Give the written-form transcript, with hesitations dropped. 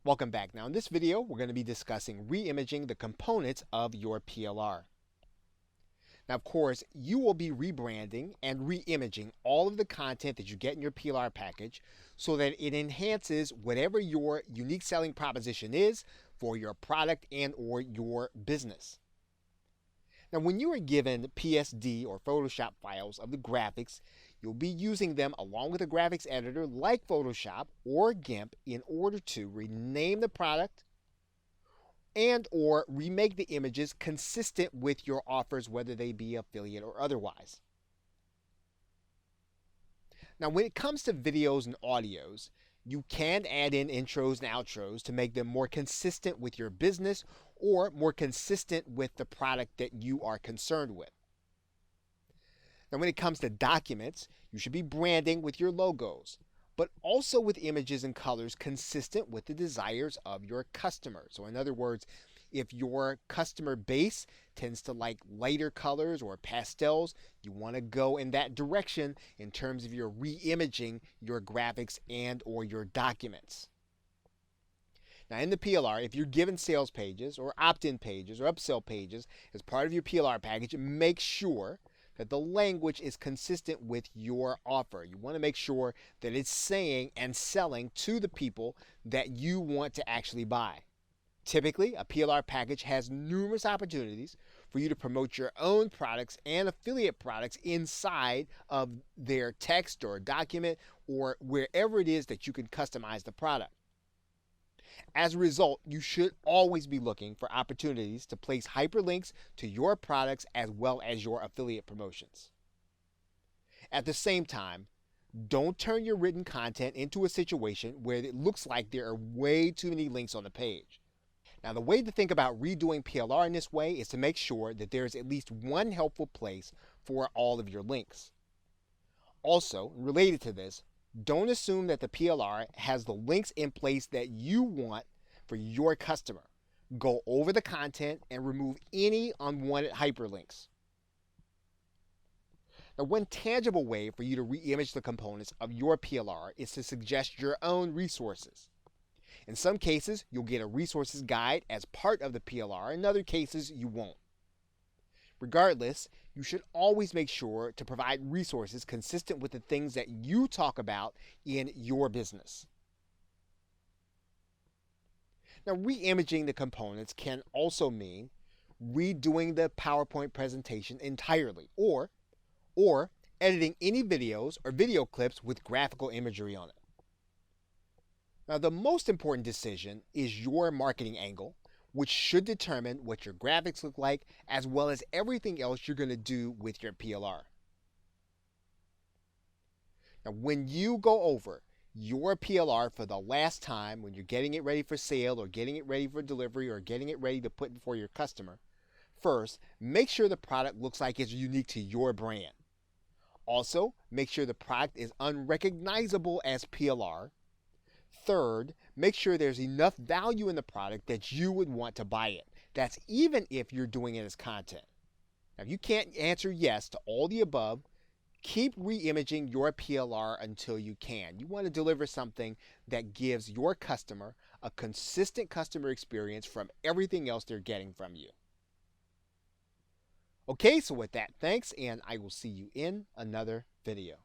Welcome back. Now in this video, we're going to be discussing re-imaging the components of your PLR. Now of course, you will be rebranding and re-imaging all of the content that you get in your PLR package so that it enhances whatever your unique selling proposition is for your product and or your business. Now when you are given PSD or Photoshop files of the graphics, you'll be using them along with a graphics editor like Photoshop or GIMP in order to rename the product and or remake the images consistent with your offers, whether they be affiliate or otherwise. Now when it comes to videos and audios, you can add in intros and outros to make them more consistent with your business or more consistent with the product that you are concerned with. Now, when it comes to documents, you should be branding with your logos, but also with images and colors consistent with the desires of your customers. So in other words, if your customer base tends to like lighter colors or pastels, you want to go in that direction in terms of your re-imaging your graphics and or your documents. Now in the PLR, if you're given sales pages or opt-in pages or upsell pages as part of your PLR package, make sure that the language is consistent with your offer. You want to make sure that it's saying and selling to the people that you want to actually buy. Typically, a PLR package has numerous opportunities for you to promote your own products and affiliate products inside of their text or document or wherever it is that you can customize the product. As a result, you should always be looking for opportunities to place hyperlinks to your products as well as your affiliate promotions. At the same time, don't turn your written content into a situation where it looks like there are way too many links on the page. Now, the way to think about redoing PLR in this way is to make sure that there is at least one helpful place for all of your links. Also, related to this, don't assume that the PLR has the links in place that you want for your customer. Go over the content and remove any unwanted hyperlinks. Now, one tangible way for you to re-image the components of your PLR is to suggest your own resources. In some cases, you'll get a resources guide as part of the PLR. In other cases, you won't. Regardless, you should always make sure to provide resources consistent with the things that you talk about in your business. Now, re-imaging the components can also mean redoing the PowerPoint presentation entirely or editing any videos or video clips with graphical imagery on it. Now, the most important decision is your marketing angle, which should determine what your graphics look like as well as everything else you're going to do with your PLR. Now, when you go over your PLR for the last time, when you're getting it ready for sale or getting it ready for delivery or getting it ready to put before your customer, first, make sure the product looks like it's unique to your brand. Also, make sure the product is unrecognizable as PLR. Third, make sure there's enough value in the product that you would want to buy it. That's even if you're doing it as content. Now, if you can't answer yes to all the above, keep re-imaging your PLR until you can. You want to deliver something that gives your customer a consistent customer experience from everything else they're getting from you. Okay, so with that, thanks, and I will see you in another video.